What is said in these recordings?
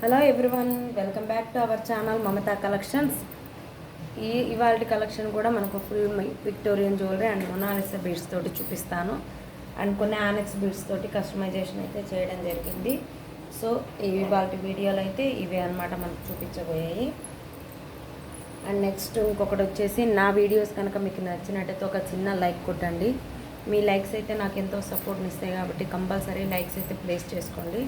Hello everyone, welcome back to our channel Mamata collections. ఇవాళ collection కూడా మనకు full Victorian jewellery and Mona Lisa beads తోటి చూపిస్తాను. అండ్ కొన్ని ఆనెక్స్ బీడ్స్ తోటి కస్టమైజేషన్ అయితే చేయడం జరిగింది. సో ఇవాళ వీడియోలో అయితే ఇవే అనమాట మనకు చూపించబోయాయి. అండ్ నెక్స్ట్ ఇంకొకటి వచ్చేసి, నా వీడియోస్ కనుక మీకు నచ్చినట్టయితే ఒక చిన్న లైక్ కొట్టండి. మీ లైక్స్ అయితే నాకు ఎంతో సపోర్ట్ని ఇస్తాయి కాబట్టి కంపల్సరీ లైక్స్ అయితే ప్లేస్ చేసుకోండి.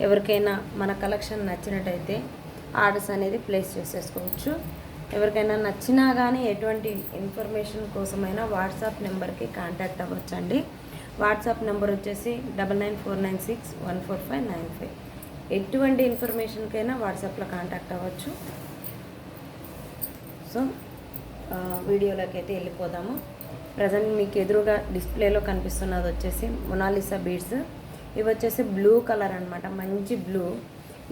ఎవరికైనా మన కలెక్షన్ నచ్చినట్టయితే ఆర్డర్స్ అనేది ప్లేస్ చేసేసుకోవచ్చు. ఎవరికైనా నచ్చినా కానీ ఎటువంటి ఇన్ఫర్మేషన్ కోసమైనా వాట్సాప్ నెంబర్కి కాంటాక్ట్ అవ్వచ్చండి. వాట్సాప్ నెంబర్ వచ్చేసి 9949614595. ఎటువంటి ఇన్ఫర్మేషన్కైనా వాట్సాప్లో కాంటాక్ట్ అవ్వచ్చు. సో వీడియోలోకి అయితే వెళ్ళిపోదాము. ప్రజెంట్ మీకు ఎదురుగా డిస్ప్లేలో కనిపిస్తున్నది వచ్చేసి మొనాలిసా బీడ్స్. ఇవి వచ్చేసి బ్లూ కలర్ అనమాట, మంచి బ్లూ.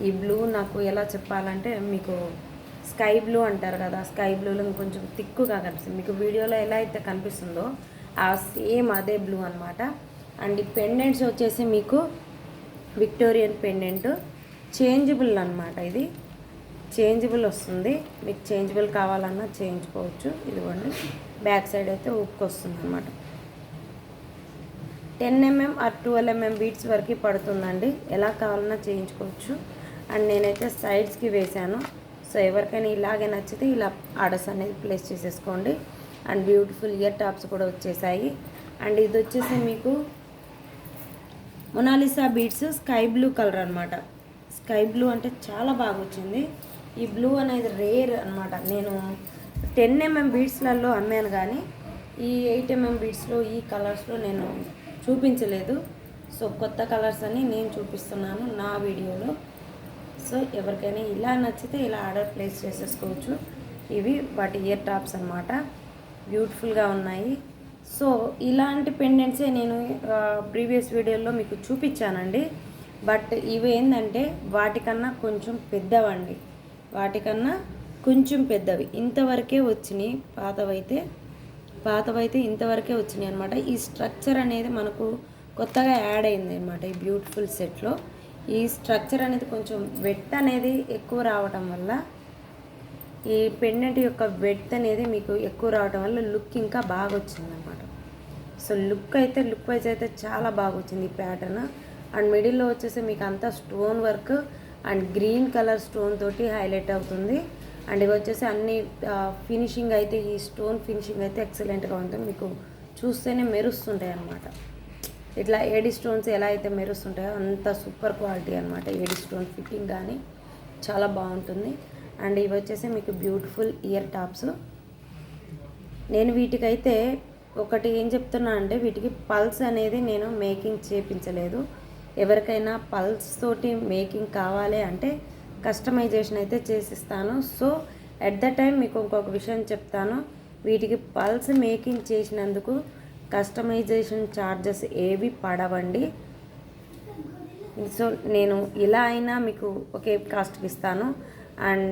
ఈ బ్లూ నాకు ఎలా చెప్పాలంటే, మీకు స్కై బ్లూ అంటారు కదా, స్కై బ్లూలో కొంచెం థిక్గా కనిపిస్తుంది. మీకు వీడియోలో ఎలా అయితే కనిపిస్తుందో ఆ సేమ్ అదే బ్లూ అనమాట. అండ్ ఈ పెండెంట్స్ వచ్చేసి మీకు విక్టోరియన్ పెండెంట్, చేంజబుల్ అనమాట. ఇది చేంజబుల్ వస్తుంది, మీకు చేంజబుల్ కావాలన్నా చేయించుకోవచ్చు. ఇదిగోండి, బ్యాక్ సైడ్ అయితే ఉక్కు వస్తుంది అనమాట. 10 mm ఆర్ 12 mm బీట్స్ వరకు పడుతుందండి. ఎలా కావాలన్నా చేయించుకోవచ్చు. అండ్ నేనైతే సైడ్స్కి వేశాను. సో ఎవరికైనా ఇలాగే నచ్చితే ఇలా ఆర్డర్స్ అనేది ప్లేస్ చేసేసుకోండి. అండ్ బ్యూటిఫుల్ ఇయర్ టాప్స్ కూడా వచ్చేసాయి. అండ్ ఇది వచ్చేసి మీకు Mona Lisa beads sky blue colour అనమాట. స్కై బ్లూ అంటే చాలా బాగా వచ్చింది. ఈ బ్లూ అనేది రేర్ అనమాట. నేను 10 mm బీడ్స్లలో అమ్మాను, కానీ ఈ 8 mm బీడ్స్లో ఈ కలర్స్లో నేను చూపించలేదు. సో కొత్త కలర్స్ అని నేను చూపిస్తున్నాను నా వీడియోలో. సో ఎవరికైనా ఇలా నచ్చితే ఇలా ఆర్డర్ ప్లేస్ చేసేసుకోవచ్చు. ఇవి వాటి ఇయర్ టాప్స్ అనమాట, బ్యూటిఫుల్గా ఉన్నాయి. సో ఇలాంటి పెండెంట్సే నేను ప్రీవియస్ వీడియోలో మీకు చూపించానండి. బట్ ఇవి ఏంటంటే వాటికన్నా కొంచెం పెద్దవండి, వాటికన్నా కొంచెం పెద్దవి. ఇంతవరకే వచ్చినాయి, పాతవైతే ఇంతవరకే వచ్చినాయి అనమాట. ఈ స్ట్రక్చర్ అనేది మనకు కొత్తగా యాడ్ అయింది అనమాట ఈ బ్యూటిఫుల్ సెట్లో. ఈ స్ట్రక్చర్ అనేది కొంచెం వెట్ అనేది ఎక్కువ రావటం వల్ల, ఈ పెండెంట్ యొక్క వెట్ అనేది మీకు ఎక్కువ రావటం వల్ల లుక్ ఇంకా బాగా వచ్చింది అనమాట. సో లుక్ వైజ్ అయితే చాలా బాగా వచ్చింది ఈ ప్యాటర్న్. అండ్ మిడిల్లో వచ్చేసి మీకు అంతా stone work and green colour stone తోటి హైలైట్ అవుతుంది. అండ్ ఇవి వచ్చేసి అన్ని ఫినిషింగ్ అయితే, ఈ స్టోన్ ఫినిషింగ్ అయితే ఎక్సలెంట్గా ఉంటుంది. మీకు చూస్తేనే మెరుస్తుంటాయి అన్నమాట. ఇట్లా ఏడి స్టోన్స్ ఎలా అయితే మెరుస్తుంటాయో అంత సూపర్ క్వాలిటీ అనమాట. ఏడి స్టోన్ ఫిట్టింగ్ కానీ చాలా బాగుంటుంది. అండ్ ఇవి వచ్చేసి మీకు బ్యూటిఫుల్ ఇయర్ టాప్స్. నేను వీటికైతే ఒకటి ఏం చెప్తున్నా అంటే, వీటికి పల్స్ అనేది నేను మేకింగ్ చేయించలేదు. ఎవరికైనా పల్స్ తోటి మేకింగ్ కావాలి అంటే కస్టమైజేషన్ అయితే చేసిస్తాను. సో ఎట్ ద టైం మీకు ఇంకొక విషయం చెప్తాను, వీటికి పల్స్ మేకింగ్ చేసినందుకు కస్టమైజేషన్ ఛార్జెస్ ఏవి పడవండి. సో నేను ఇలా అయినా మీకు ఒకే కాస్ట్కి ఇస్తాను. అండ్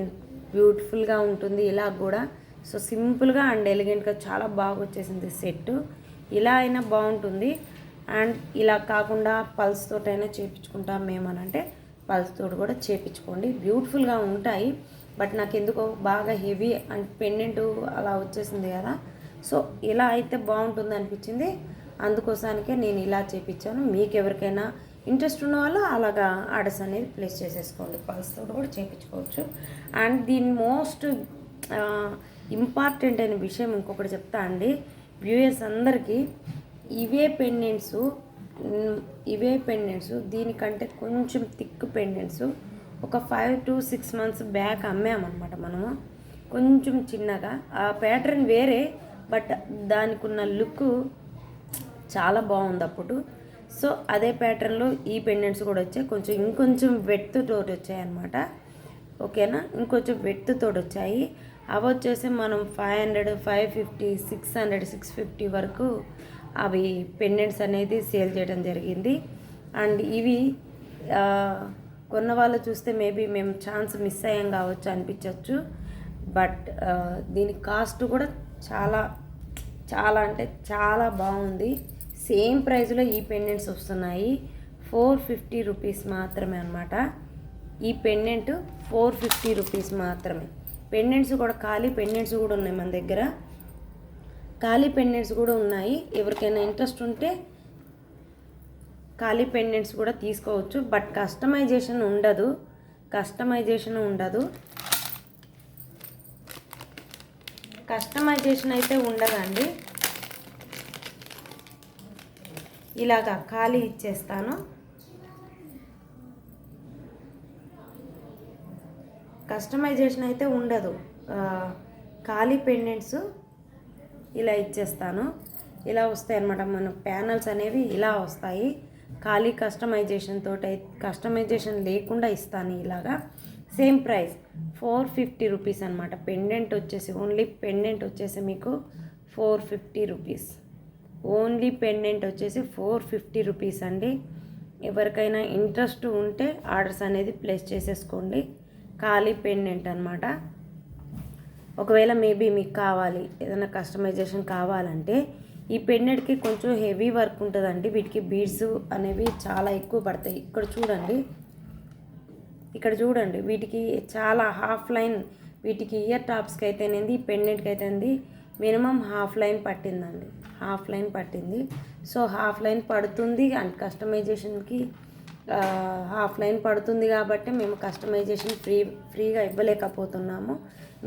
బ్యూటిఫుల్గా ఉంటుంది ఇలా కూడా. సో సింపుల్గా అండ్ ఎలిగెంట్గా చాలా బాగా వచ్చేసింది సెట్. ఇలా అయినా బాగుంటుంది. అండ్ ఇలా కాకుండా పల్స్ తోటైనా చేయించుకుంటాం మేమనంటే పల్స్ తోటి కూడా చేయించుకోండి, బ్యూటిఫుల్గా ఉంటాయి. బట్ నాకు ఎందుకో బాగా హెవీ అండ్ పెండెంట్ అలా వచ్చేసింది కదా, సో ఇలా అయితే బాగుంటుంది అనిపించింది. అందుకోసానికే నేను ఇలా చేయించాను. మీకు ఎవరికైనా ఇంట్రెస్ట్ ఉన్న వాళ్ళు అలాగా ఆర్డర్స్ అనేది ప్లేస్ చేసేసుకోండి. పల్స్ తోటి కూడా చేయించుకోవచ్చు. అండ్ దీని మోస్ట్ ఇంపార్టెంట్ అయిన విషయం ఇంకొకటి చెప్తా అండి వ్యూయర్స్ అందరికీ. ఇవే పెండెంట్స్ దీనికంటే కొంచెం థిక్ పెండెంట్స్ ఒక 5 to 6 months బ్యాక్ అమ్మామన్నమాట మనము, కొంచెం చిన్నగా. ఆ ప్యాటర్న్ వేరే, బట్ దానికి ఉన్న లుక్ చాలా బాగుంది అప్పుడు. సో అదే ప్యాటర్న్లో ఈ పెండెంట్స్ కూడా వచ్చాయి, ఇంకొంచెం వెడ్త్ తోటి వచ్చాయి అన్నమాట. ఓకేనా, ఇంకొంచెం వెడ్త్ తోటి వచ్చాయి. అవి వచ్చేసి మనం 500, 550, 600, 650 వరకు అవి పెండెంట్స్ అనేది సేల్ చేయడం జరిగింది. అండ్ ఇవి కొన్న వాళ్ళు చూస్తే మేబీ మేము ఛాన్స్ మిస్ అయ్యాం కావచ్చు అనిపించవచ్చు. బట్ దీని కాస్ట్ కూడా చాలా అంటే చాలా బాగుంది. సేమ్ ప్రైస్లో ఈ పెండెంట్స్ వస్తున్నాయి, 450 రూపీస్ మాత్రమే అనమాట. ఈ పెండెంట్ 450 రూపీస్ మాత్రమే. పెండెంట్స్ కూడా ఖాళీ పెండెంట్స్ కూడా ఉన్నాయి మన దగ్గర, ఖాళీ పెండెంట్స్ కూడా ఉన్నాయి. ఎవరికైనా ఇంట్రెస్ట్ ఉంటే ఖాళీ పెండెంట్స్ కూడా తీసుకోవచ్చు. బట్ కస్టమైజేషన్ ఉండదు, కస్టమైజేషన్ అయితే ఉండదండి. ఇలాగా ఖాళీ ఇచ్చేస్తాను. కస్టమైజేషన్ అయితే ఉండదు, ఖాళీ పెండెంట్స్ ఇలా ఇచ్చేస్తాను. ఇలా వస్తాయి అన్నమాట. మన ప్యానల్స్ అనేవి ఇలా వస్తాయి. ఖాళీ కస్టమైజేషన్ లేకుండా ఇస్తాను. ఇలాగా సేమ్ ప్రైస్ 450 రూపీస్ అనమాట. పెండెంట్ వచ్చేసి ఓన్లీ పెండెంట్ వచ్చేసి మీకు 450 రూపీస్. ఓన్లీ పెండెంట్ వచ్చేసి 450 రూపీస్ అండి. ఎవరికైనా ఇంట్రెస్ట్ ఉంటే ఆర్డర్స్ అనేది ప్లేస్ చేసేసుకోండి. ఖాళీ పెండెంట్ అనమాట. ఒకవేళ మేబీ మీకు కావాలి, ఏదైనా కస్టమైజేషన్ కావాలంటే ఈ పెండెంట్కి కొంచెం హెవీ వర్క్ ఉంటుందండి. వీటికి బీడ్స్ అనేవి చాలా ఎక్కువ పడతాయి. ఇక్కడ చూడండి వీటికి చాలా హాఫ్ లైన్, వీటికి ఇయర్ టాప్స్కి అయితేనేది, ఈ పెండెంట్కి అయితేనేది మినిమం హాఫ్ లైన్ పట్టిందండి. సో హాఫ్ లైన్ పడుతుంది అండ్ కస్టమైజేషన్కి హాఫ్ లైన్ పడుతుంది కాబట్టి మేము కస్టమైజేషన్ ఫ్రీగా ఇవ్వలేకపోతున్నాము.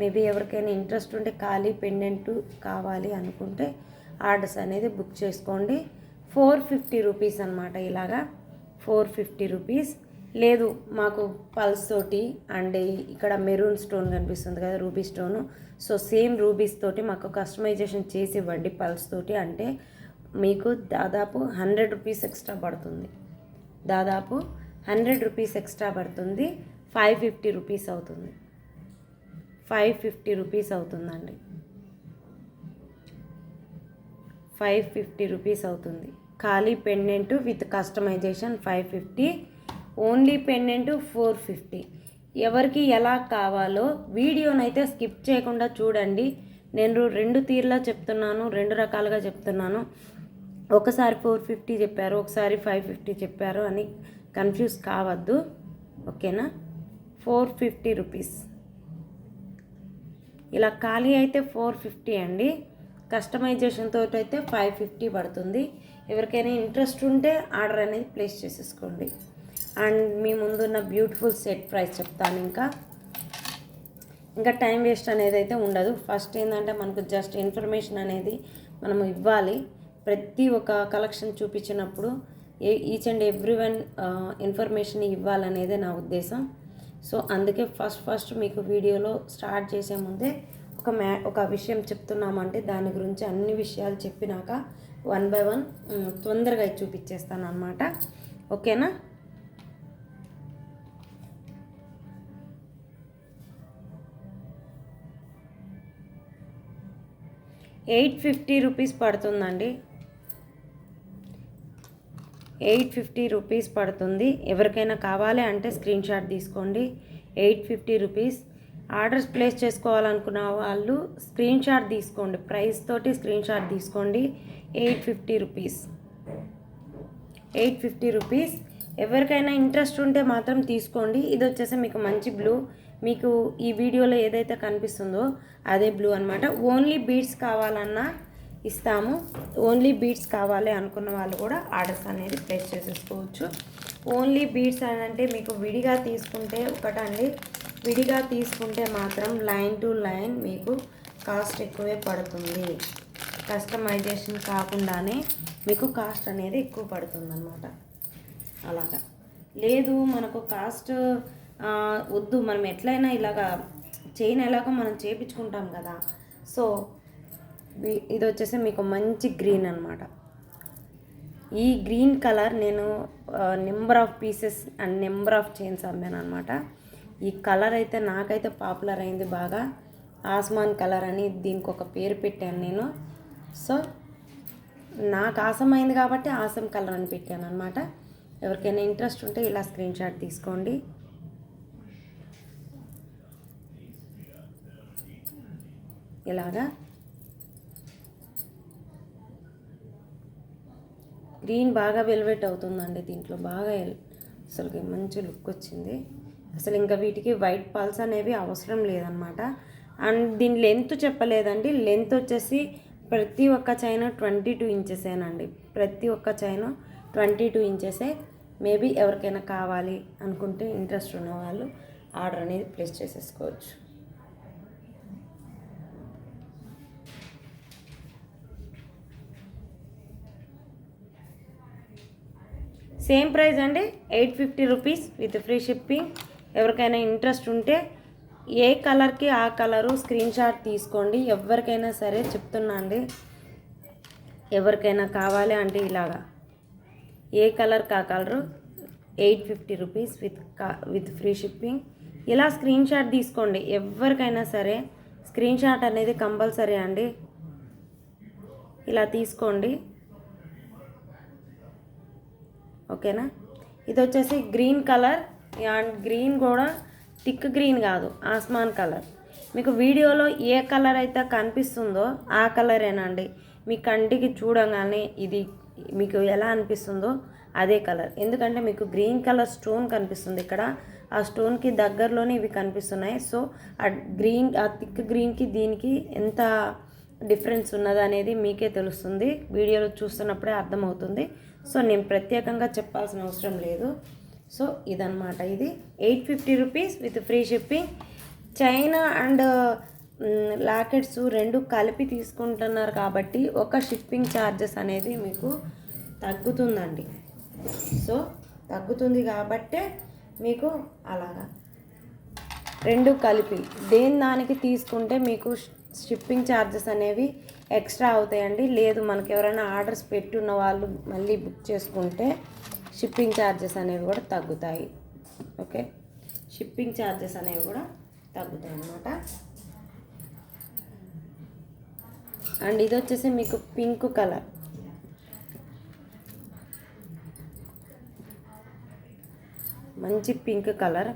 మేబీ ఎవరికైనా ఇంట్రెస్ట్ ఉంటే ఖాళీ పెండెంట్ కావాలి అనుకుంటే ఆర్డర్స్ అనేది బుక్ చేసుకోండి. 450 రూపీస్ అనమాట. ఇలాగా 450 రూపీస్. లేదు మాకు పల్స్ తోటి అండ్ ఇక్కడ మెరూన్ స్టోన్ కనిపిస్తుంది కదా, ruby stone. So same rubies తోటి మాకు కస్టమైజేషన్ చేసి ఇవ్వండి పల్స్ తోటి అంటే మీకు దాదాపు 100 రూపీస్ ఎక్స్ట్రా పడుతుంది. 550 రూపీస్ అవుతుంది. 550 రూపీస్ అవుతుందండి. 550 రూపీస్ అవుతుంది. ఖాళీ pendant with customization 550. Only pendant 450. ఎవరికి ఎలా కావాలో వీడియోనైతే స్కిప్ చేయకుండా చూడండి. నేను 2 తీరులా చెప్తున్నాను, 2 రకాలుగా చెప్తున్నాను. ఒకసారి 450 చెప్పారు, ఒకసారి 550 చెప్పారు అని కన్ఫ్యూజ్ కావద్దు, ఓకేనా. 450 రూపీస్. ఇలా ఖాళీ అయితే 450 అండి. కస్టమైజేషన్ తోటి అయితే 550 పడుతుంది. ఎవరికైనా ఇంట్రెస్ట్ ఉంటే ఆర్డర్ అనేది ప్లేస్ చేసేసుకోండి. అండ్ మీ ముందున్న బ్యూటిఫుల్ సెట్ ప్రైస్ చెప్తాను. ఇంకా టైం వేస్ట్ అనేది అయితే ఉండదు. ఫస్ట్ ఏంటంటే మనకు జస్ట్ ఇన్ఫర్మేషన్ అనేది మనం ఇవ్వాలి. ప్రతి ఒక్క కలెక్షన్ చూపించినప్పుడు each and every one information ఇవ్వాలనేదే నా ఉద్దేశం. సో అందుకే ఫస్ట్ మీకు వీడియోలో స్టార్ట్ చేసే ముందే ఒక విషయం చెప్తున్నామంటే దాని గురించి అన్ని విషయాలు చెప్పినాక 1 by 1 తొందరగా చూపించేస్తాను అన్నమాట, ఓకేనా. $850 రూపీస్ పడుతుందండి. 850 రూపీస్ పడుతుంది. ఎవరికైనా కావాలి అంటే స్క్రీన్ షాట్ తీసుకోండి. 850 రూపీస్. ఆర్డర్స్ ప్లేస్ చేసుకోవాలనుకున్న వాళ్ళు స్క్రీన్ షాట్ తీసుకోండి, ప్రైస్ తోటి స్క్రీన్ షాట్ తీసుకోండి. 850 రూపీస్. 850 రూపీస్. ఎవరికైనా ఇంట్రెస్ట్ ఉంటే మాత్రం తీసుకోండి. ఇది వచ్చేసి మీకు మంచి బ్లూ, మీకు ఈ వీడియోలో ఏదైతే కనిపిస్తుందో అదే బ్లూ అనమాట. ఓన్లీ బీడ్స్ కావాలన్నా ఇస్తాము. ఓన్లీ బీడ్స్ కావాలి అనుకున్న వాళ్ళు కూడా ఆర్డర్స్ అనేది ప్లేస్ చేసేసుకోవచ్చు. ఓన్లీ బీడ్స్ అని అంటే మీకు విడిగా తీసుకుంటే ఒకటండి, విడిగా తీసుకుంటే మాత్రం లైన్ టు లైన్ మీకు కాస్ట్ ఎక్కువే పడుతుంది. కస్టమైజేషన్ కాకుండానే మీకు కాస్ట్ అనేది ఎక్కువ పడుతుంది అన్నమాట. అలాగా లేదు మనకు కాస్ట్ వద్దు, మనం ఎట్లయినా ఇలాగా చైన్ ఎలాగో మనం చేయించుకుంటాం కదా. సో ఇది వచ్చేసి మీకు మంచి గ్రీన్ అనమాట. ఈ గ్రీన్ కలర్ నేను number of pieces and number of chains అమ్మాను అనమాట. ఈ కలర్ అయితే నాకైతే పాపులర్ అయింది బాగా. ఆస్మాన్ కలర్ అని దీనికి ఒక పేరు పెట్టాను నేను. సో నాకు ఆసమైంది కాబట్టి ఆసం కలర్ అని పెట్టాను అనమాట. ఎవరికైనా ఇంట్రెస్ట్ ఉంటే ఇలా స్క్రీన్ షాట్ తీసుకోండి. ఇలాగా గ్రీన్ బాగా వెల్వెట్ అవుతుందండి. దీంట్లో బాగా అసలుకి మంచి లుక్ వచ్చింది. అసలు ఇంకా వీటికి వైట్ పల్స్ అనేవి అవసరం లేదనమాట. అండ్ దీని లెంత్ చెప్పలేదండి. లెంత్ వచ్చేసి ప్రతి ఒక్క చైన్ 22 ఇంచెసేనండి. ప్రతి ఒక్క చైన్ 22 ఇంచెసే. మేబీ ఎవరికైనా కావాలి అనుకుంటే ఇంట్రెస్ట్ ఉన్న వాళ్ళు ఆర్డర్ అనేది ప్లేస్ చేసేసుకోవచ్చు. సేమ్ ప్రైస్ అండి, 850 రూపీస్ విత్ ఫ్రీ షిప్పింగ్. ఎవరికైనా ఇంట్రెస్ట్ ఉంటే ఏ కలర్కి ఆ కలరు స్క్రీన్ షాట్ తీసుకోండి. ఎవరికైనా సరే చెప్తున్నా అండి, ఎవరికైనా కావాలి అంటే ఇలాగా ఏ కలర్కి ఆ colour 850 rupees with free shipping. ఇలా స్క్రీన్ షాట్ తీసుకోండి. ఎవరికైనా సరే స్క్రీన్ షాట్ అనేది కంపల్సరీ అండి. ఇలా తీసుకోండి, ఓకేనా. ఇది వచ్చేసి గ్రీన్ కలర్. అండ్ గ్రీన్ కూడా థిక్ గ్రీన్ కాదు, ఆస్మాన్ కలర్. మీకు వీడియోలో ఏ కలర్ అయితే కనిపిస్తుందో ఆ కలరేనండి. మీ కంటికి చూడగానే ఇది మీకు ఎలా అనిపిస్తుందో అదే కలర్. ఎందుకంటే మీకు గ్రీన్ కలర్ స్టోన్ కనిపిస్తుంది ఇక్కడ, ఆ స్టోన్కి దగ్గరలోనే ఇవి కనిపిస్తున్నాయి. సో ఆ థిక్ గ్రీన్కి దీనికి ఎంత డిఫరెన్స్ ఉన్నది అనేది మీకే తెలుస్తుంది, వీడియోలో చూస్తున్నప్పుడే అర్థమవుతుంది. సో నేను ప్రత్యేకంగా చెప్పాల్సిన అవసరం లేదు. సో ఇదన్నమాట. ఇది 850 rupees with free shipping. China and lockets రెండు కలిపి తీసుకుంటున్నారు కాబట్టి ఒక షిప్పింగ్ ఛార్జెస్ అనేది మీకు తగ్గుతుందండి. సో తగ్గుతుంది కాబట్టే మీకు అలాగా రెండు కలిపి దానికి తీసుకుంటే మీకు షిప్పింగ్ ఛార్జెస్ అనేవి ఎక్స్ట్రా అవుతాయండి. లేదు మనకు ఎవరైనా ఆర్డర్స్ పెట్టున్న వాళ్ళు మళ్ళీ బుక్ చేసుకుంటే షిప్పింగ్ ఛార్జెస్ అనేవి కూడా తగ్గుతాయి. ఓకే, షిప్పింగ్ ఛార్జెస్ అనేవి కూడా తగ్గుతాయి అన్నమాట. అండ్ ఇది వచ్చేసి మీకు పింక్ కలర్. మంచి పింక్ కలర్.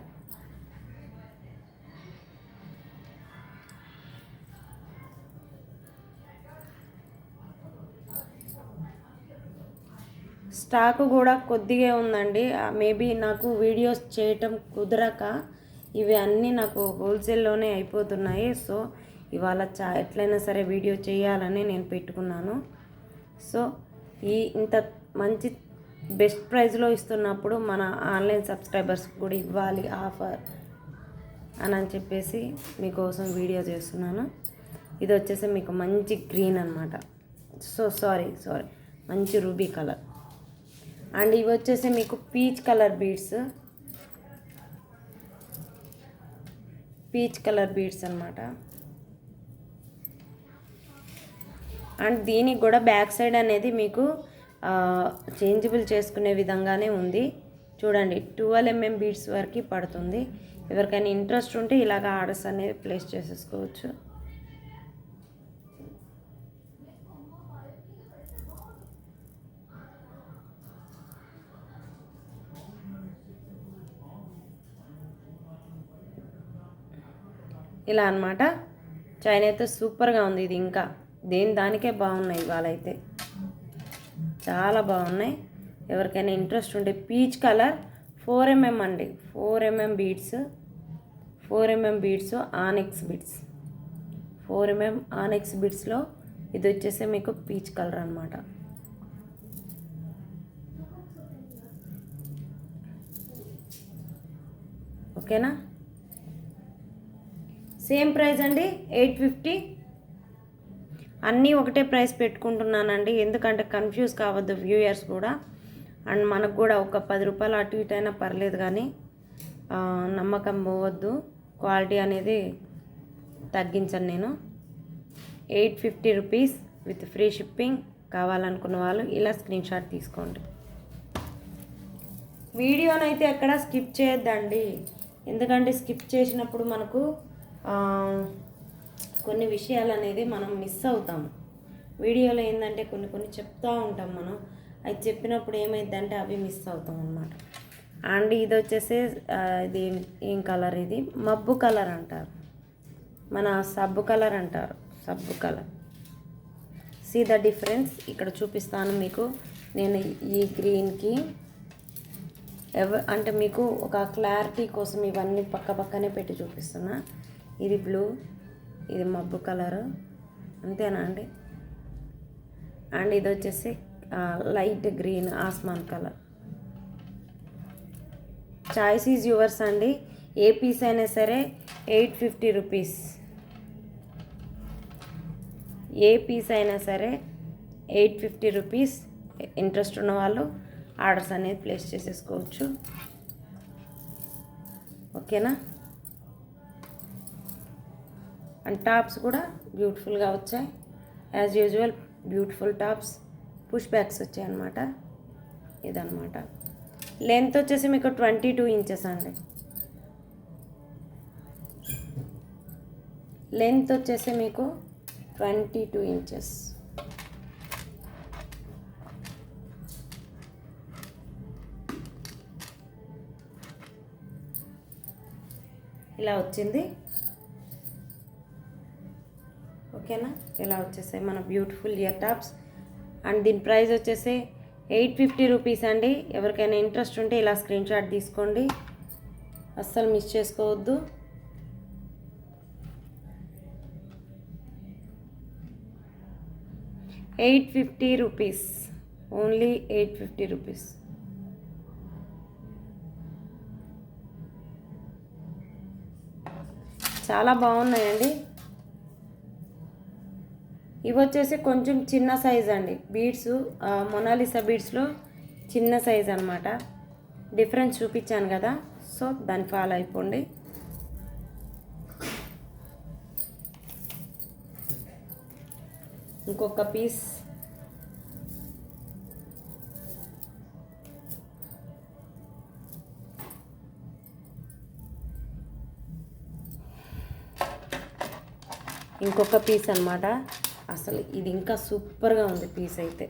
స్టాక్ కూడా కొద్దిగా ఉందండి. మేబీ నాకు వీడియోస్ చేయటం కుదరక ఇవి అన్నీ నాకు హోల్సేల్లోనే అయిపోతున్నాయి. సో ఇవాళ ఎట్లయినా సరే వీడియో చేయాలని నేను పెట్టుకున్నాను. సో ఇంత మంచి బెస్ట్ ప్రైస్లో ఇస్తున్నప్పుడు మన ఆన్లైన్ సబ్స్క్రైబర్స్ కూడా ఇవ్వాలి ఆఫర్ అని చెప్పేసి మీకోసం వీడియో చేస్తున్నాను. ఇది వచ్చేసి మీకు మంచి గ్రీన్ అనమాట. సారీ మంచి రూబీ కలర్. అండ్ ఇవి వచ్చేసి మీకు పీచ్ కలర్ బీడ్స్ అనమాట. అండ్ దీనికి కూడా బ్యాక్ సైడ్ అనేది మీకు చేంజబుల్ చేసుకునే విధంగానే ఉంది. చూడండి, 12 mm బీడ్స్ వరకు పడుతుంది. ఎవరికైనా ఇంట్రెస్ట్ ఉంటే ఇలాగ ఆర్డర్స్ అనేది ప్లేస్ చేసేసుకోవచ్చు. ఇలా అన్నమాట. చైన్ అయితే సూపర్గా ఉంది. ఇది ఇంకా దానికే బాగున్నాయి. ఇవాళ అయితే చాలా బాగున్నాయి. ఎవరికైనా ఇంట్రెస్ట్ ఉంటే పీచ్ కలర్ 4 mm అండి. 4 mm beads, 4 mm beads, ఆనెక్స్ beads. 4 mm ఆనెక్స్ బీడ్స్లో ఇది వచ్చేసి మీకు పీచ్ కలర్ అనమాట. ఓకేనా. సేమ్ ప్రైస్ అండి, 850. అన్నీ ఒకటే ప్రైస్ పెట్టుకుంటున్నానండి, ఎందుకంటే కన్ఫ్యూజ్ కావద్దు వ్యూయర్స్ కూడా. అండ్ మనకు కూడా ఒక 10 రూపాయలు అటు ఇటు అయినా పర్లేదు, కానీ నమ్మకం పోవద్దు. క్వాలిటీ అనేది తగ్గించను నేను. 850 రూపీస్ విత్ ఫ్రీ షిప్పింగ్. కావాలనుకున్న వాళ్ళు ఇలా స్క్రీన్ షాట్ తీసుకోండి. వీడియోనైతే ఎక్కడ స్కిప్ చేయొద్దండి, ఎందుకంటే స్కిప్ చేసినప్పుడు మనకు కొన్ని విషయాలు అనేది మనం మిస్ అవుతాము. వీడియోలో ఏంటంటే కొన్ని చెప్తూ ఉంటాం మనం, అది చెప్పినప్పుడు ఏమైందంటే అవి మిస్ అవుతాం అన్నమాట. అండ్ ఇది వచ్చేసి ఇది ఏం కలర్, ఇది మబ్బు కలర్ అంటారు, మన సబ్బు కలర్ అంటారు, సబ్బు కలర్. See the difference. ఇక్కడ చూపిస్తాను మీకు. నేను ఈ గ్రీన్కి అంటే మీకు ఒక క్లారిటీ కోసం ఇవన్నీ పక్క పక్కనే పెట్టి చూపిస్తున్నా. ఇది బ్లూ, ఇది మబ్బు కలరు, అంతేనా అండి? అండ్ ఇది వచ్చేసి లైట్ గ్రీన్ ఆస్మాన్ కలర్. చాయిస్ ఈజ్ యువర్స్ అండి. ఏ పీస్ అయినా సరే 850 రూపీస్. ఏ పీస్ అయినా సరే 850 రూపీస్. ఇంట్రెస్ట్ ఉన్న వాళ్ళు ఆర్డర్స్ అనేది ప్లేస్ చేసేసుకోవచ్చు. ఓకేనా? అండ్ టాప్స్ కూడా బ్యూటిఫుల్గా వచ్చాయి. As usual beautiful tops. Push backs వచ్చాయి అన్నమాట. ఇదన్నమాట. లెంత్ వచ్చేసి మీకు 22 ఇంచెస్ అండి. లెంత్ వచ్చేసి మీకు 22 ఇంచెస్. ఇలా వచ్చింది. ఓకేనా? ఇలా వచ్చేసాయి మన బ్యూటిఫుల్ ఇయర్ టాప్స్. అండ్ దీని ప్రైస్ వచ్చేసి 850 రూపీస్ అండి. ఎవరికైనా ఇంట్రెస్ట్ ఉంటే ఇలా స్క్రీన్ షాట్ తీసుకోండి, అస్సలు మిస్ చేసుకోవద్దు. $850 రూపీస్, ఓన్లీ 850 రూపీస్. చాలా బాగున్నాయండి. ఇవి వచ్చేసి కొంచెం చిన్న సైజ్ అండి. బీడ్స్ మొనాలిసా బీడ్స్లో చిన్న సైజ్ అనమాట. డిఫరెన్స్ చూపించాను కదా, సో దాన్ని ఫాలో అయిపోండి. ఇంకొక పీస్. ఇంకొక పీస్ అనమాట. అసలు ఇది ఇంకా సూపర్గా ఉంది పీస్ అయితే.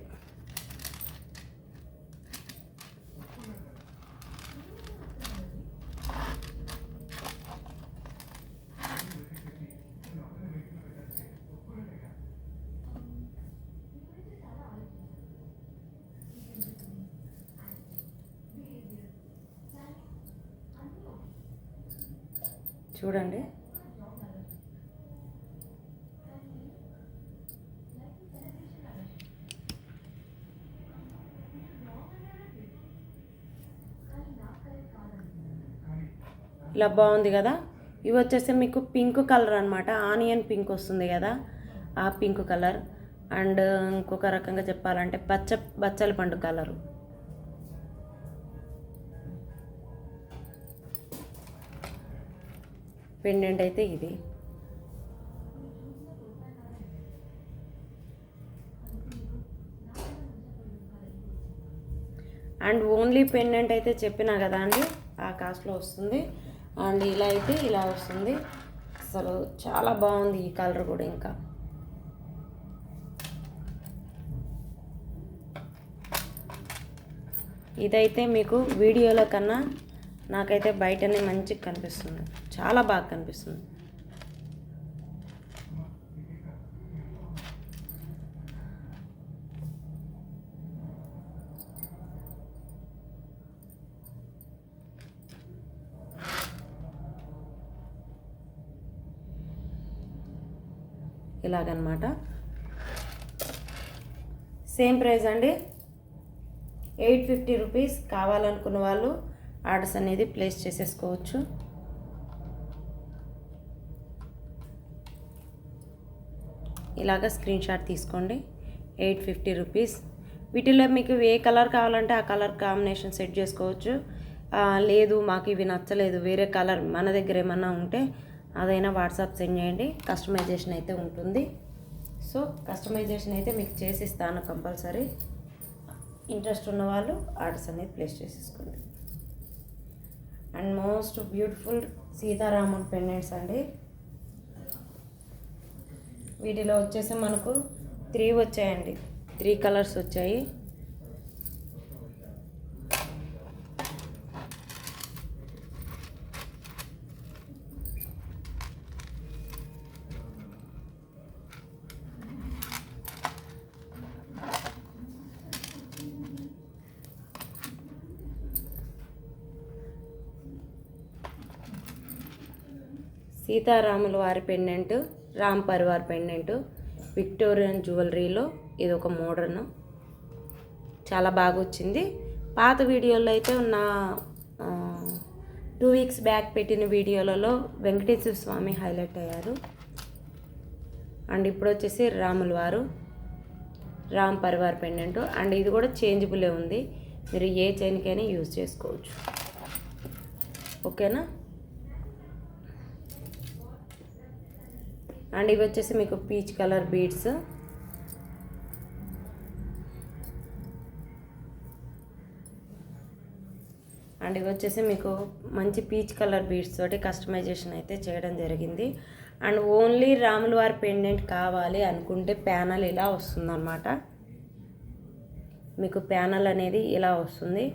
చూడండి, ఇలా బాగుంది కదా. ఇవి వచ్చేసి మీకు పింక్ కలర్ అనమాట. ఆనియన్ పింక్ వస్తుంది కదా, ఆ పింక్ కలర్. అండ్ ఇంకొక రకంగా చెప్పాలంటే బచ్చలి పండు కలరు. పెండెంట్ అయితే ఇది. అండ్ ఓన్లీ పెండెంట్ అయితే చెప్పినా కదా అండి, ఆ కాస్ట్లో వస్తుంది. అండ్ ఇలా అయితే ఇలా వస్తుంది. అసలు చాలా బాగుంది ఈ కలర్ కూడా. ఇంకా ఇదైతే మీకు వీడియోలో కన్నా నాకైతే బయటనే మంచిగా కనిపిస్తుంది, చాలా బాగా కనిపిస్తుంది. ఇలాగనమాట. సేమ్ ప్రైస్ అండి, 850 రూపీస్. కావాలనుకున్న వాళ్ళు ఆర్డర్స్ అనేది ప్లేస్ చేసేసుకోవచ్చు. ఇలాగ స్క్రీన్ షాట్ తీసుకోండి. 850 రూపీస్. వీటిలో మీకు ఏ కలర్ కావాలంటే ఆ కలర్ కాంబినేషన్ సెట్ చేసుకోవచ్చు. లేదు మాకు ఇవి నచ్చలేదు, వేరే కలర్ మన దగ్గర ఏమన్నా ఉంటే అదైనా వాట్సాప్ సెండ్ చేయండి. కస్టమైజేషన్ అయితే ఉంటుంది. సో కస్టమైజేషన్ అయితే మీకు చేసిస్తాను కంపల్సరీ. ఇంట్రెస్ట్ ఉన్న వాళ్ళు ఆర్డర్స్ అనేది ప్లేస్ చేసేసుకోండి. అండ్ మోస్ట్ బ్యూటిఫుల్ సీతారాముడు పెండెంట్స్ అండి. వీటిలో వచ్చేసి మనకు 3 వచ్చాయండి, 3 కలర్స్ వచ్చాయి. సీతారాముల వారి pendant, Ram Parivar pendant, Victorian జ్యువెలరీలో ఇది ఒక మోడర్న్, చాలా బాగా వచ్చింది. పాత వీడియోలో అయితే ఉన్న 2 వీక్స్ బ్యాక్ పెట్టిన వీడియోలలో వెంకటేశ్వర స్వామి హైలైట్ అయ్యారు. అండ్ ఇప్పుడు వచ్చేసి రాముల వారు రామ్ పరివార్ పెండెంట్. అండ్ ఇది కూడా చేంజబులే ఉంది, మీరు ఏ చైన్కైనా యూజ్ చేసుకోవచ్చు. ఓకేనా. అండ్ ఇవి వచ్చేసి మీకు పీచ్ కలర్ బీడ్స్. అండ్ ఇవి వచ్చేసి మీకు మంచి పీచ్ కలర్ బీడ్స్ తోటి కస్టమైజేషన్ అయితే చేయడం జరిగింది. అండ్ ఓన్లీ రాముల వారి పెండెంట్ కావాలి అనుకుంటే ప్యానల్ ఇలా వస్తుందన్నమాట. మీకు ప్యానల్ అనేది ఇలా వస్తుంది.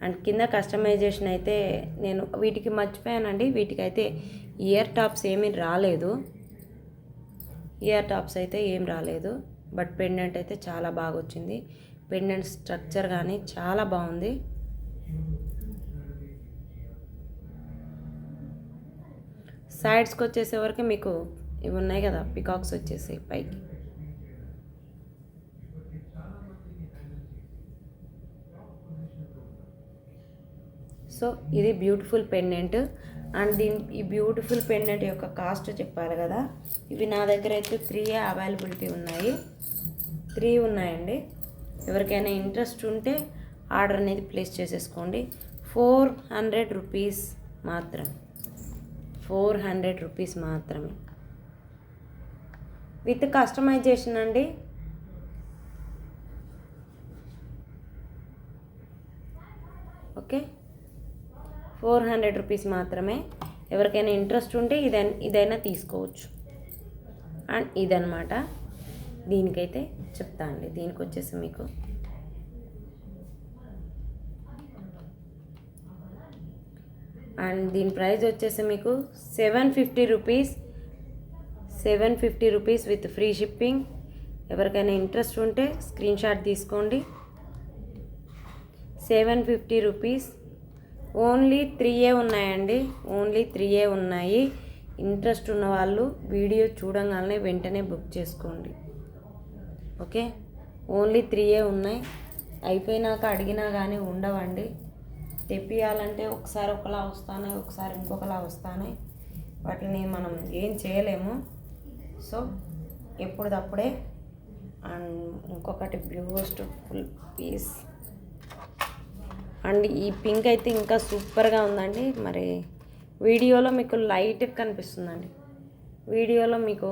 అండ్ కింద కస్టమైజేషన్ అయితే నేను వీటికి మర్చిపోయానండి, వీటికైతే ఇయర్ టాప్స్ ఏమీ రాలేదు, ఇయర్ టాప్స్ అయితే ఏం రాలేదు. బట్ పెండెంట్ అయితే చాలా బాగా వచ్చింది. పెండెంట్ స్ట్రక్చర్ కానీ చాలా బాగుంది. సైడ్స్కి వచ్చేసేవరకు మీకు ఇవి ఉన్నాయి కదా, పికాక్స్ వచ్చేసి పైకి. సో ఇది బ్యూటిఫుల్ పెండెంట్. అండ్ ఈ బ్యూటిఫుల్ పెండెంట్ యొక్క కాస్ట్ చెప్పాలి కదా, ఇవి నా దగ్గర అయితే 3 అవైలబిలిటీ ఉన్నాయి, 3 ఉన్నాయండి. ఎవరికైనా ఇంట్రెస్ట్ ఉంటే ఆర్డర్ అనేది ప్లేస్ చేసేసుకోండి. 400 రూపీస్ మాత్రం, 400 రూపీస్ మాత్రమే విత్ కస్టమైజేషన్ అండి. ఓకే, 400 రూపీస్ మాత్రమే. ఎవరికైనా ఇంట్రెస్ట్ ఉంటే ఇదైనా తీసుకోవచ్చు. అండ్ ఇదనమాట, దీనికైతే చెప్తా అండి. దీనికి వచ్చేసి మీకు అండ్ దీని ప్రైస్ వచ్చేసి మీకు 750 rupees, 750 rupees with free shipping. ఎవరికైనా ఇంట్రెస్ట్ ఉంటే స్క్రీన్ షాట్ తీసుకోండి. 750 రూపీస్. ఓన్లీ 3 ఉన్నాయండి, ఓన్లీ 3 ఉన్నాయి. ఇంట్రెస్ట్ ఉన్న వాళ్ళు వీడియో చూడగానే వెంటనే బుక్ చేసుకోండి. ఓకే, ఓన్లీ 3 ఉన్నాయి. అయిపోయినాక అడిగినా కానీ ఉండవండి. తెప్పియాలంటే ఒకసారి ఒకలా వస్తానే, ఒకసారి ఇంకొకలా వస్తానే, వాటిని మనం ఏం చేయలేము. సో ఎప్పుడప్పుడే. అండ్ ఇంకొకటి బ్యూటిఫుల్ పీస్. అండ్ ఈ పింక్ అయితే ఇంకా సూపర్గా ఉందండి. మరి వీడియోలో మీకు లైట్ కనిపిస్తుందండి, వీడియోలో మీకు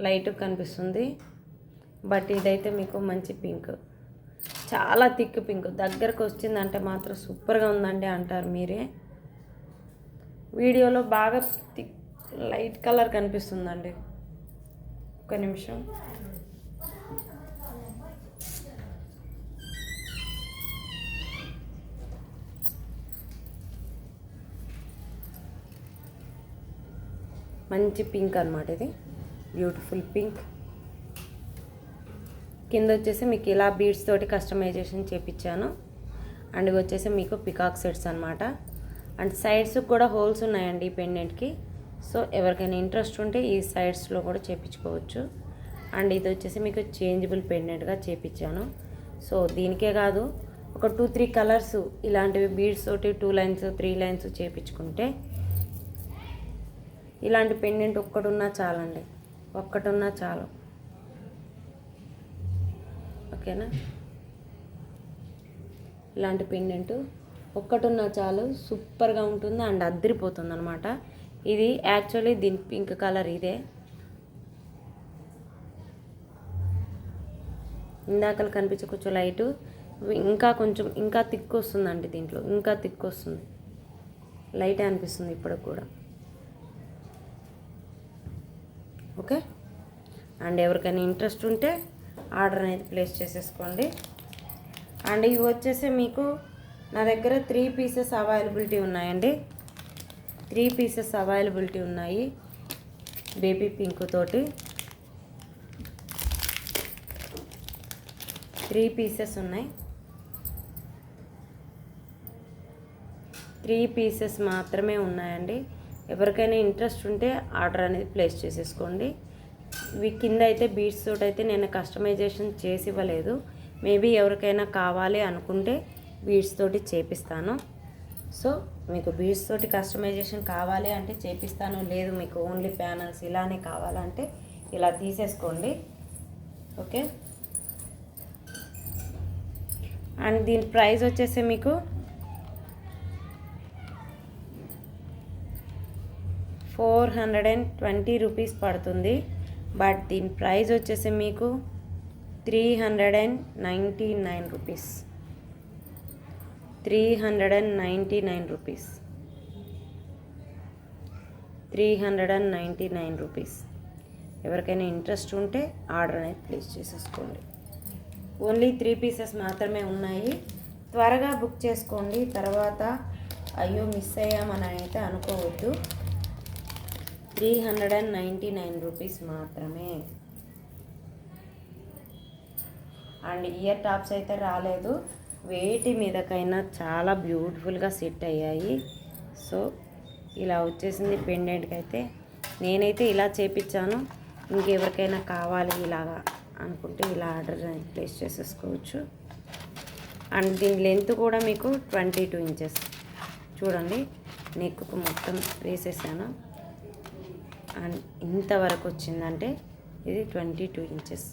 లైట్ కనిపిస్తుంది, బట్ ఇదైతే మీకు మంచి పింక్, చాలా థిక్ పింక్. దగ్గరకు వచ్చిందంటే మాత్రం సూపర్గా ఉందండి అంటారు మీరే. వీడియోలో బాగా థిక్ లైట్ కలర్ కనిపిస్తుందండి. ఒక్క నిమిషం. మంచి పింక్ అన్నమాట, ఇది బ్యూటిఫుల్ పింక్. కింద వచ్చేసి మీకు ఇలా బీడ్స్ తోటి కస్టమైజేషన్ చేపించాను. అండ్ ఇవి వచ్చేసి మీకు పికాక్ సెట్స్ అనమాట. అండ్ సైడ్స్కి కూడా హోల్స్ ఉన్నాయండి ఈ పెండెంట్కి. సో ఎవరికైనా ఇంట్రెస్ట్ ఉంటే ఈ సైడ్స్లో కూడా చేపించుకోవచ్చు. అండ్ ఇది వచ్చేసి మీకు చేంజబుల్ పెండెంట్గా చేపించాను. సో దీనికే కాదు, ఒక 2-3 కలర్స్ ఇలాంటివి బీడ్స్ తోటి 2 లైన్స్ 3 లైన్స్ చేపించుకుంటే, ఇలాంటి పెండెంట్ ఒక్కటున్నా చాలండి, ఒక్కటున్నా చాలు. ఓకేనా, ఇలాంటి పెండెంట్ ఒక్కటున్నా చాలు, సూపర్గా ఉంటుంది. అండ్ అద్దరిపోతుంది అనమాట. ఇది యాక్చువల్లీ దీని పింక్ కలర్ ఇదే. ఇందాకలు కనిపించే కొంచెం లైటు, ఇంకా కొంచెం ఇంకా థిక్ వస్తుందండి దీంట్లో, ఇంకా థిక్ వస్తుంది, లైట్ అనిపిస్తుంది ఇప్పుడు కూడా. ఓకే, అండ్ ఎవరికైనా ఇంట్రెస్ట్ ఉంటే ఆర్డర్ అనేది ప్లేస్ చేసేసుకోండి. అండ్ ఇవి వచ్చేసి మీకు నా దగ్గర 3 పీసెస్ అవైలబిలిటీ ఉన్నాయండి, 3 పీసెస్ అవైలబిలిటీ ఉన్నాయి. బేబీ పింక్ తోటి 3 పీసెస్ ఉన్నాయి. 3 పీసెస్ మాత్రమే ఉన్నాయండి. ఎవరికైనా ఇంట్రెస్ట్ ఉంటే ఆర్డర్ అనేది ప్లేస్ చేసేసుకోండి. ఇవి కింద అయితే బీడ్స్ తోటి అయితే నేను కస్టమైజేషన్ చేసి ఇవ్వలేదు. మేబీ ఎవరికైనా కావాలి అనుకుంటే బీడ్స్ తోటి చేపిస్తాను. సో మీకు బీడ్స్ తోటి కస్టమైజేషన్ కావాలి అంటే చేపిస్తాను, లేదు మీకు ఓన్లీ ప్యానల్స్ ఇలానే కావాలంటే ఇలా తీసేసుకోండి. ఓకే, అండ్ దీని ప్రైస్ వచ్చేసి మీకు 420 రూపీస్ పడుతుంది. బట్ దీని ప్రైస్ వచ్చేసి మీకు 399 రూపీస్. 399 రూపీస్. 399 రూపీస్. ఎవరికైనా ఇంట్రెస్ట్ ఉంటే ఆర్డర్ అనేది ప్లేస్ చేసేసుకోండి. ఓన్లీ 3 పీసెస్ మాత్రమే ఉన్నాయి. త్వరగా బుక్ చేసుకోండి. తర్వాత అయ్యో మిస్ అయ్యామని అయితే అనుకోవద్దు. 399 రూపీస్ మాత్రమే. అండ్ ఇయర్ టాప్స్ అయితే రాలేదు. వేటి మీదకైనా చాలా బ్యూటిఫుల్గా సెట్ అయ్యాయి. సో ఇలా వచ్చేసింది పెండెంట్కి అయితే. నేనైతే ఇలా చేపించాను. ఇంకెవరికైనా కావాలి ఇలాగా అనుకుంటే ఇలా ఆర్డర్ ప్లేస్ చేసేసుకోవచ్చు. అండ్ దీని లెంత్ కూడా మీకు 22 ఇంచెస్. చూడండి, నెక్కు మొత్తం వేసేసాను. అండ్ ఇంతవరకు వచ్చిందంటే ఇది 22 ఇంచెస్.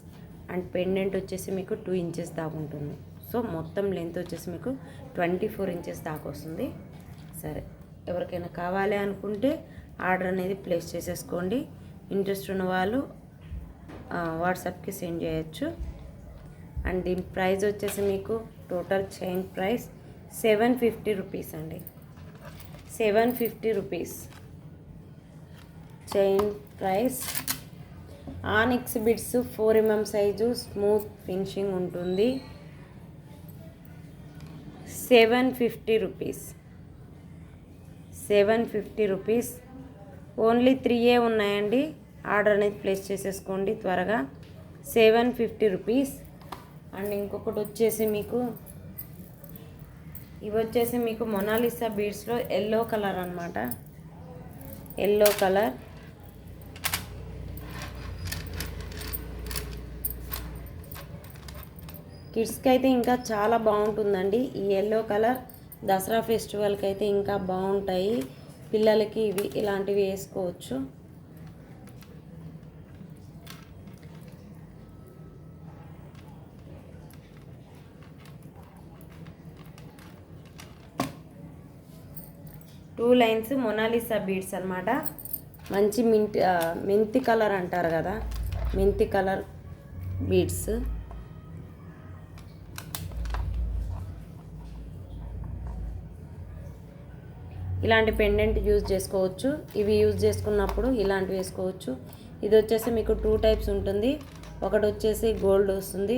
అండ్ పెండెంట్ వచ్చేసి మీకు 2 ఇంచెస్ దాకా ఉంటుంది. సో మొత్తం లెంత్ వచ్చేసి మీకు 24 ఇంచెస్ దాకా వస్తుంది. సరే, ఎవరికైనా కావాలి అనుకుంటే ఆర్డర్ అనేది ప్లేస్ చేసేసుకోండి. ఇంట్రెస్ట్ ఉన్న వాళ్ళు వాట్సాప్కి సెండ్ చేయొచ్చు. అండ్ దీని ప్రైస్ వచ్చేసి మీకు టోటల్ చైన్ ప్రైస్ 750 రూపీస్ అండి. 750 rupees chain price. Onyx bids 4 mm size, smooth finishing ఉంటుంది. 750 రూపీస్. 750 రూపీస్. ఓన్లీ 3 ఉన్నాయండి. ఆర్డర్ అనేది ప్లేస్ చేసేసుకోండి త్వరగా. 750 రూపీస్. అండ్ ఇంకొకటి వచ్చేసి మీకు ఇవి వచ్చేసి మీకు మొనాలిసా బీడ్స్లో ఎల్లో కలర్ అనమాట. Yellow colour. కిడ్స్కి అయితే ఇంకా చాలా బాగుంటుందండి ఈ ఎల్లో కలర్. దసరా ఫెస్టివల్కి అయితే ఇంకా బాగుంటాయి. పిల్లలకి ఇవి ఇలాంటివి వేసుకోవచ్చు. టూ లైన్స్ మొనాలిసా బీడ్స్ అనమాట. మంచి మెంతి కలర్ అంటారు కదా, మెంతి కలర్ బీడ్స్. ఇలాంటి పెండెంట్ యూజ్ చేసుకోవచ్చు. ఇవి యూజ్ చేసుకున్నప్పుడు ఇలాంటివి వేసుకోవచ్చు. ఇది వచ్చేసి మీకు 2 టైప్స్ ఉంటుంది. ఒకటి వచ్చేసి గోల్డ్ వస్తుంది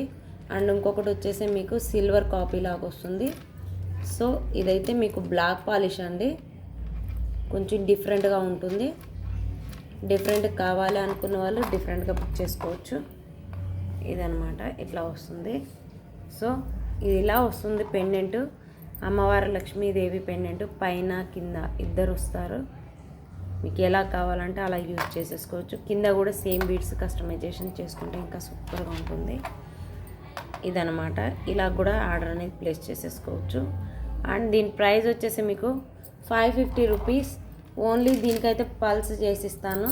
అండ్ ఇంకొకటి వచ్చేసి మీకు సిల్వర్ కాపీ లాగా వస్తుంది. సో ఇదైతే మీకు బ్లాక్ పాలిష్ అండి. కొంచెం డిఫరెంట్గా ఉంటుంది. డిఫరెంట్ కావాలి అనుకున్న వాళ్ళు డిఫరెంట్గా బుక్ చేసుకోవచ్చు. ఇదనమాట, ఇట్లా వస్తుంది. సో ఇది ఇలా వస్తుంది పెండెంట్. అమ్మవారి లక్ష్మీదేవి పెండెంట్ పైన కింద ఇద్దరు వస్తారు. మీకు ఎలా కావాలంటే అలా యూజ్ చేసేసుకోవచ్చు. కింద కూడా సేమ్ బీడ్స్ కస్టమైజేషన్ చేసుకుంటే ఇంకా సూపర్గా ఉంటుంది. ఇదనమాట, ఇలా కూడా ఆర్డర్ అనేది ప్లేస్ చేసేసుకోవచ్చు. అండ్ దీని ప్రైస్ వచ్చేసి మీకు 550 రూపీస్. ఓన్లీ దీనికైతే పల్స్ చేసిస్తాను.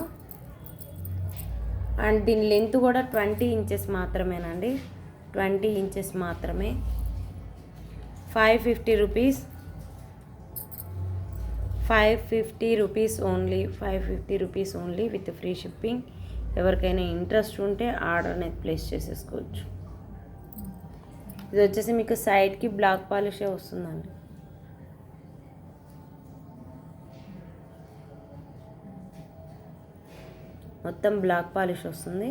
అండ్ దీని లెంత్ కూడా 20 ఇంచెస్ మాత్రమేనండి. 20 ఇంచెస్ మాత్రమే. 550 rupees. 550 rupees only. 550 rupees only with free shipping. ఎవరికైనా ఇంట్రెస్ట్ ఉంటే ఆర్డర్ అనేది ప్లేస్ చేసేసుకోవచ్చు. ఇది వచ్చేసి మీకు సైడ్కి బ్లాక్ పాలిషే వస్తుందండి. మొత్తం బ్లాక్ పాలిష్ వస్తుంది.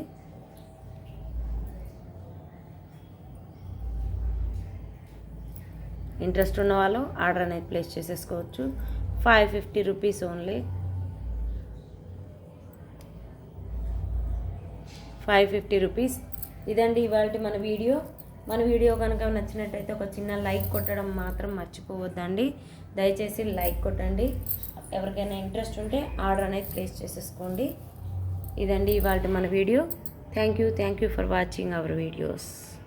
ఇంట్రెస్ట్ ఉన్న వాళ్ళు ఆర్డర్ అనేది ప్లేస్ చేసేసుకోవచ్చు. 550 రూపీస్ ఓన్లీ. 550 రూపీస్. ఇదండి ఇవాళ మన వీడియో. మన వీడియో కనుక నచ్చినట్టయితే ఒక చిన్న లైక్ కొట్టడం మాత్రం మర్చిపోవద్దండి. దయచేసి లైక్ కొట్టండి. ఎవరికైనా ఇంట్రెస్ట్ ఉంటే ఆర్డర్ అనేది ప్లేస్ చేసేసుకోండి. ఇదండి ఇవాళ మన video. Thank you for watching our videos.